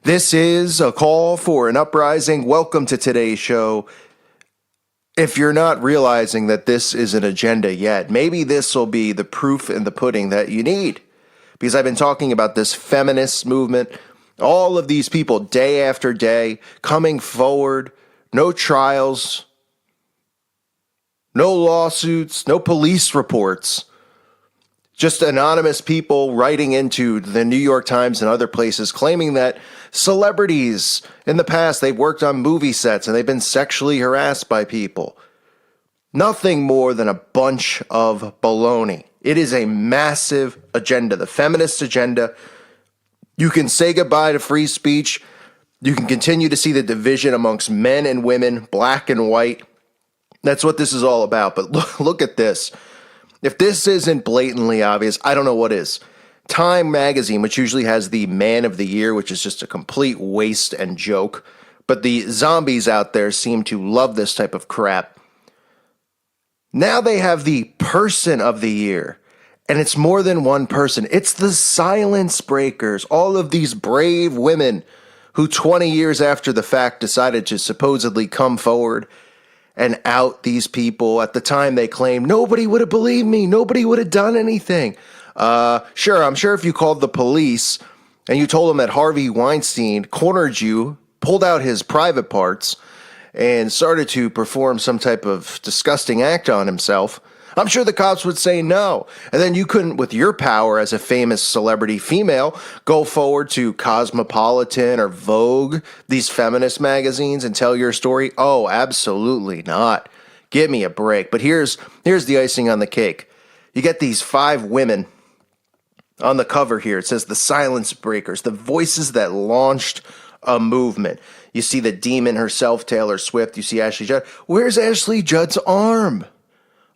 This is a call for an uprising. Welcome to today's show. If you're not realizing that this is an agenda yet, maybe this will be the proof in the pudding that you need. Because I've been talking about this feminist movement, all of these people day after day coming forward, no trials, no lawsuits, no police reports. Just anonymous people writing into the New York Times and other places claiming that celebrities in the past, they've worked on movie sets and they've been sexually harassed by people. Nothing more than a bunch of baloney. It is a massive agenda, the feminist agenda. You can say goodbye to free speech. You can continue to see the division amongst men and women, black and white. That's what this is all about. But look at this. If this isn't blatantly obvious, I don't know what is. Time magazine, which usually has the Man of the Year, which is just a complete waste and joke, but the zombies out there seem to love this type of crap. Now they have the Person of the Year, and it's more than one person. It's the silence breakers, all of these brave women who 20 years after the fact decided to supposedly come forward and out these people. At the time they claimed, nobody would have believed me, nobody would have done anything. Sure, I'm sure if you called the police and you told them that Harvey Weinstein cornered you, pulled out his private parts, and started to perform some type of disgusting act on himself, I'm sure the cops would say no. And then you couldn't, with your power as a famous celebrity female, go forward to Cosmopolitan or Vogue, these feminist magazines, and tell your story. Oh, absolutely not. Give me a break. But here's the icing on the cake. You get these 5 women on the cover here. It says the silence breakers, the voices that launched a movement. You see the demon herself, Taylor Swift. You see Ashley Judd. Where's Ashley Judd's arm?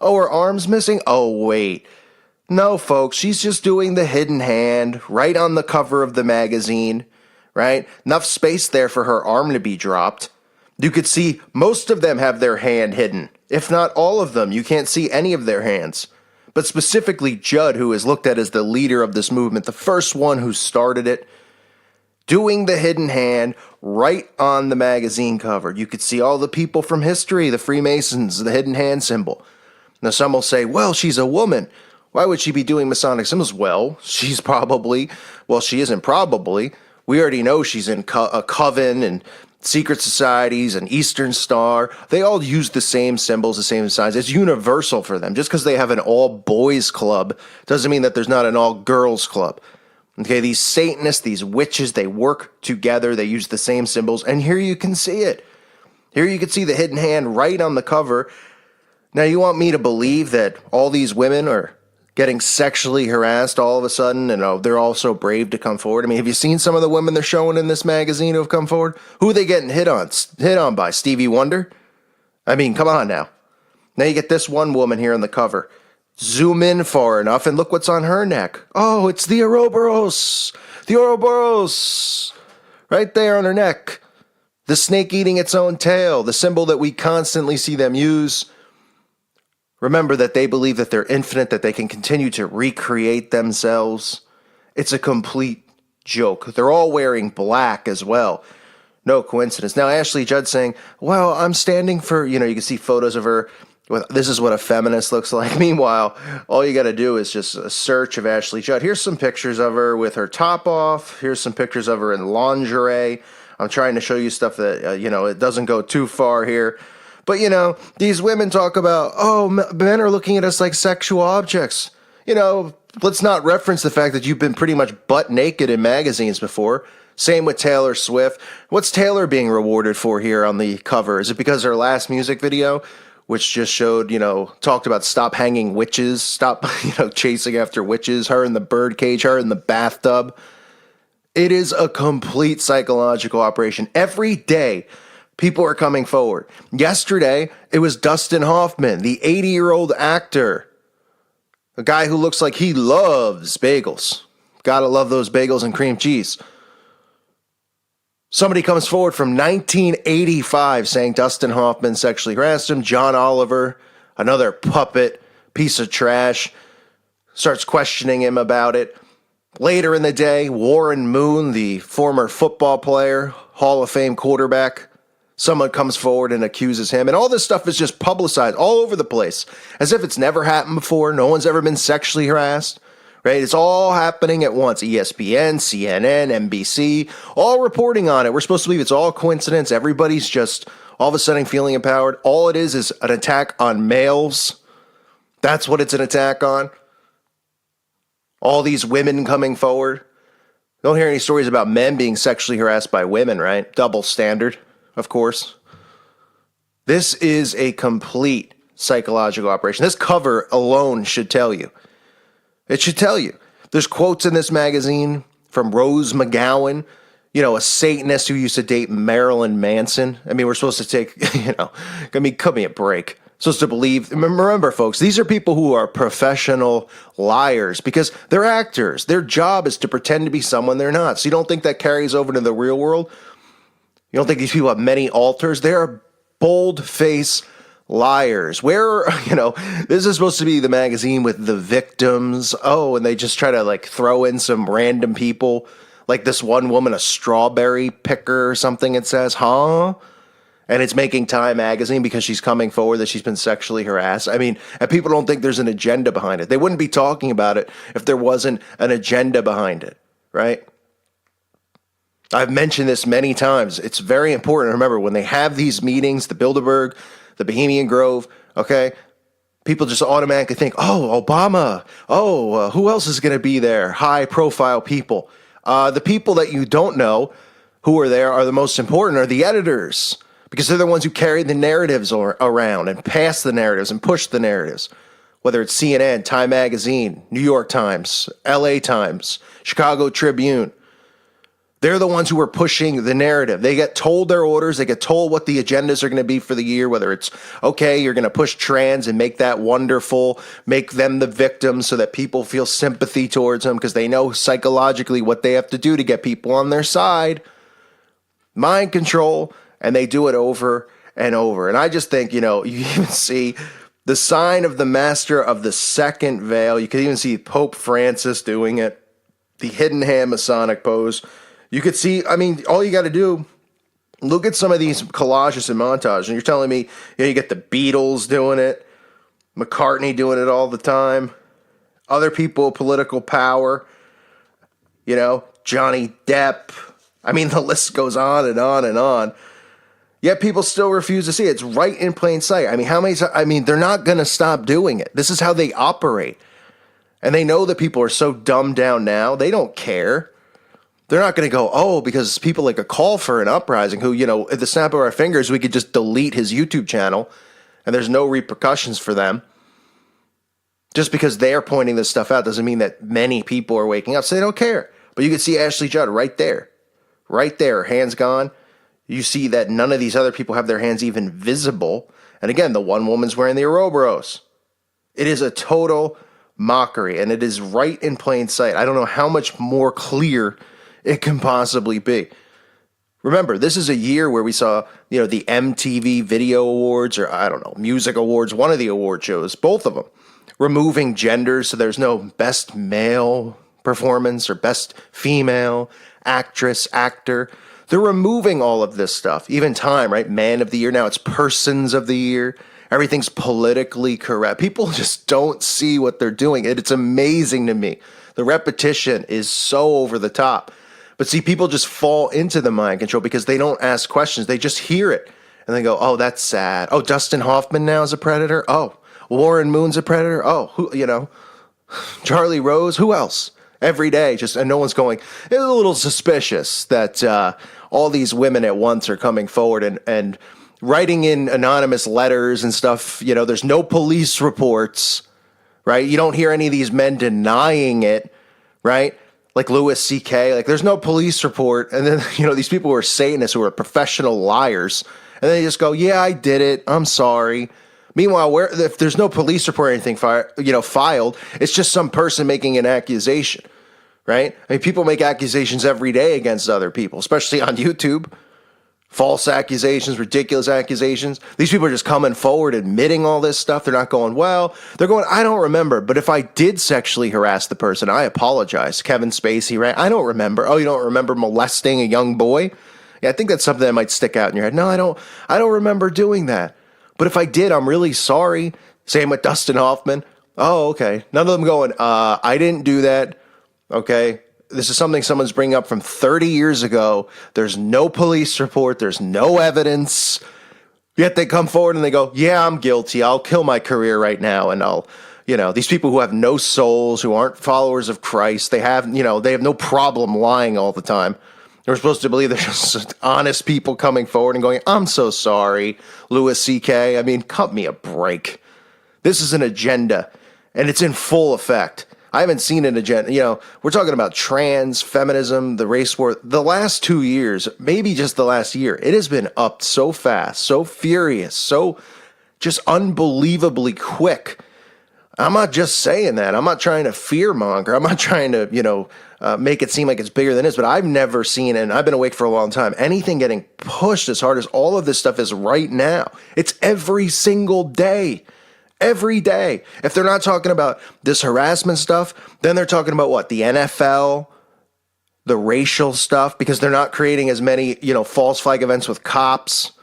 Oh, her arm's missing? Oh, wait. No, folks, she's just doing the hidden hand right on the cover of the magazine, right? Enough space there for her arm to be dropped. You could see most of them have their hand hidden. If not all of them, you can't see any of their hands. But specifically Judd, who is looked at as the leader of this movement, the first one who started it, doing the hidden hand right on the magazine cover. You could see all the people from history, the Freemasons, the hidden hand symbol. Now, some will say, well, she's a woman. Why would she be doing Masonic symbols? Well, she isn't probably. We already know she's in a coven and secret societies and Eastern Star. They all use the same symbols, the same signs. It's universal for them. Just because they have an all-boys club doesn't mean that there's not an all-girls club. Okay, these Satanists, these witches, they work together. They use the same symbols. And here you can see it. Here you can see the hidden hand right on the cover. Now, you want me to believe that all these women are getting sexually harassed all of a sudden and they're all so brave to come forward? I mean, have you seen some of the women they're showing in this magazine who have come forward? Who are they getting hit on by? Stevie Wonder? I mean, come on now. Now you get this one woman here on the cover. Zoom in far enough and look what's on her neck. Oh, it's the Ouroboros. The Ouroboros. Right there on her neck. The snake eating its own tail. The symbol that we constantly see them use. Remember that they believe that they're infinite, that they can continue to recreate themselves. It's a complete joke. They're all wearing black as well. No coincidence. Now, Ashley Judd saying, well, I'm standing for, you can see photos of her. This is what a feminist looks like. Meanwhile, all you got to do is just a search of Ashley Judd. Here's some pictures of her with her top off. Here's some pictures of her in lingerie. I'm trying to show you stuff that, it doesn't go too far here. But, these women talk about, oh, men are looking at us like sexual objects. Let's not reference the fact that you've been pretty much butt naked in magazines before. Same with Taylor Swift. What's Taylor being rewarded for here on the cover? Is it because her last music video, which just showed, talked about stop hanging witches, stop, chasing after witches, her in the birdcage, her in the bathtub? It is a complete psychological operation. Every day, people are coming forward. Yesterday, it was Dustin Hoffman, the 80-year-old actor. A guy who looks like he loves bagels. Gotta love those bagels and cream cheese. Somebody comes forward from 1985 saying Dustin Hoffman sexually harassed him. John Oliver, another puppet, piece of trash, starts questioning him about it. Later in the day, Warren Moon, the former football player, Hall of Fame quarterback, someone comes forward and accuses him. And all this stuff is just publicized all over the place, as if it's never happened before. No one's ever been sexually harassed, right? It's all happening at once. ESPN, CNN, NBC, all reporting on it. We're supposed to believe it's all coincidence. Everybody's just all of a sudden feeling empowered. All it is an attack on males. That's what it's an attack on. All these women coming forward. Don't hear any stories about men being sexually harassed by women, right? Double standard, of course. This is a complete psychological operation. This cover alone should tell you. It should tell you. There's quotes in this magazine from Rose McGowan, a Satanist who used to date Marilyn Manson. I mean, we're supposed to take, cut me a break. Supposed to believe. Remember, folks, these are people who are professional liars because they're actors. Their job is to pretend to be someone they're not. So you don't think that carries over to the real world? You don't think these people have many alters? They're bold-faced liars. This is supposed to be the magazine with the victims. Oh, and they just try to throw in some random people. Like this one woman, a strawberry picker or something, it says, huh? And it's making Time magazine because she's coming forward that she's been sexually harassed. I mean, and people don't think there's an agenda behind it. They wouldn't be talking about it if there wasn't an agenda behind it, right? I've mentioned this many times. It's very important. Remember, when they have these meetings, the Bilderberg, the Bohemian Grove, okay, people just automatically think, oh, Obama. Oh, who else is going to be there? High-profile people. The people that you don't know who are there are the most important, are the editors, because they're the ones who carry the narratives around and pass the narratives and push the narratives, whether it's CNN, Time Magazine, New York Times, LA Times, Chicago Tribune. They're the ones who are pushing the narrative. They get told their orders. They get told what the agendas are going to be for the year, whether it's, okay, you're going to push trans and make that wonderful, make them the victims so that people feel sympathy towards them because they know psychologically what they have to do to get people on their side. Mind control. And they do it over and over. And I just think, you even see the sign of the master of the second veil. You could even see Pope Francis doing it. The hidden hand Masonic pose. You could see, all you got to do, look at some of these collages and montages. And you're telling me, you get the Beatles doing it. McCartney doing it all the time. Other people, political power. Johnny Depp. The list goes on and on and on. Yet people still refuse to see it. It's right in plain sight. How many times? They're not going to stop doing it. This is how they operate. And they know that people are so dumbed down now. They don't care. They're not going to go, because people like a call for an Uprising who, at the snap of our fingers, we could just delete his YouTube channel and there's no repercussions for them. Just because they're pointing this stuff out doesn't mean that many people are waking up. So they don't care. But you can see Ashley Judd right there. Right there. Hands gone. You see that none of these other people have their hands even visible. And again, the one woman's wearing the Ouroboros. It is a total mockery, and it is right in plain sight. I don't know how much more clear it can possibly be. Remember, this is a year where we saw, the MTV Video Awards, or I don't know, Music Awards, one of the award shows, both of them, removing genders so there's no best male performance or best female actress, actor. They're removing all of this stuff. Even Time, right? Man of the Year. Now it's Persons of the Year. Everything's politically correct. People just don't see what they're doing. It's amazing to me. The repetition is so over the top. But see, people just fall into the mind control because they don't ask questions. They just hear it. And they go, oh, that's sad. Oh, Dustin Hoffman now is a predator? Oh, Warren Moon's a predator? Oh, Charlie Rose? Who else? Every day, and no one's going, it's a little suspicious that all these women at once are coming forward and writing in anonymous letters and stuff. There's no police reports, right? You don't hear any of these men denying it, right? Like Louis C.K., there's no police report. And then, these people who are Satanists, who are professional liars, and they just go, yeah, I did it. I'm sorry. Meanwhile, if there's no police report or anything filed, it's just some person making an accusation, right? People make accusations every day against other people, especially on YouTube. false accusations, ridiculous accusations. These people are just coming forward, admitting all this stuff. They're not going, well, they're going, I don't remember. But if I did sexually harass the person, I apologize. Kevin Spacey, right? I don't remember. Oh, you don't remember molesting a young boy? Yeah, I think that's something that might stick out in your head. No, I don't remember doing that. But if I did, I'm really sorry. Same with Dustin Hoffman. Oh, okay. None of them going, I didn't do that. Okay. This is something someone's bringing up from 30 years ago. There's no police report. There's no evidence. Yet they come forward and they go, yeah, I'm guilty. I'll kill my career right now. And these people who have no souls, who aren't followers of Christ, they have no problem lying all the time. We're supposed to believe they're just honest people coming forward and going, I'm so sorry, Louis C.K. I mean, cut me a break. This is an agenda, and it's in full effect. I haven't seen an agenda. We're talking about trans, feminism, the race war. The last 2 years, maybe just the last year, it has been up so fast, so furious, so just unbelievably quick. I'm not just saying that. I'm not trying to fearmonger. I'm not trying to, make it seem like it's bigger than it is. But I've never seen, and I've been awake for a long time, anything getting pushed as hard as all of this stuff is right now. It's every single day. Every day. If they're not talking about this harassment stuff, then they're talking about what? The NFL, the racial stuff, because they're not creating as many, false flag events with cops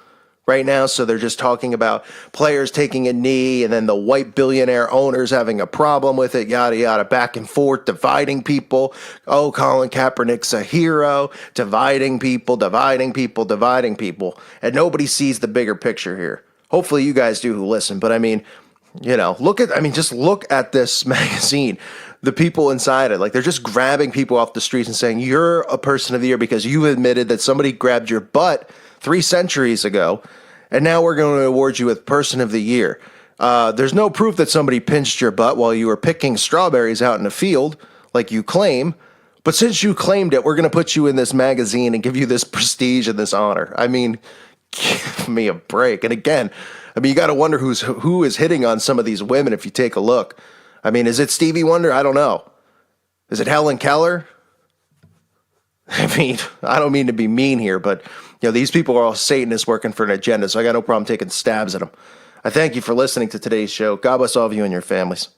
right now. So they're just talking about players taking a knee and then the white billionaire owners having a problem with it, yada, yada, back and forth, dividing people. Oh, Colin Kaepernick's a hero, dividing people. And nobody sees the bigger picture here. Hopefully you guys do who listen. But I mean, just look at this magazine, the people inside it. Like, they're just grabbing people off the streets and saying, you're a person of the year because you admitted that somebody grabbed your butt 3 centuries ago, and now we're going to award you with person of the year. There's no proof that somebody pinched your butt while you were picking strawberries out in a field, like you claim. But since you claimed it, we're going to put you in this magazine and give you this prestige and this honor. I mean, give me a break. And again, you got to wonder who is hitting on some of these women if you take a look. I mean, is it Stevie Wonder? I don't know. Is it Helen Keller? I mean, I don't mean to be mean here, but these people are all Satanists working for an agenda, so I got no problem taking stabs at them. I thank you for listening to today's show. God bless all of you and your families.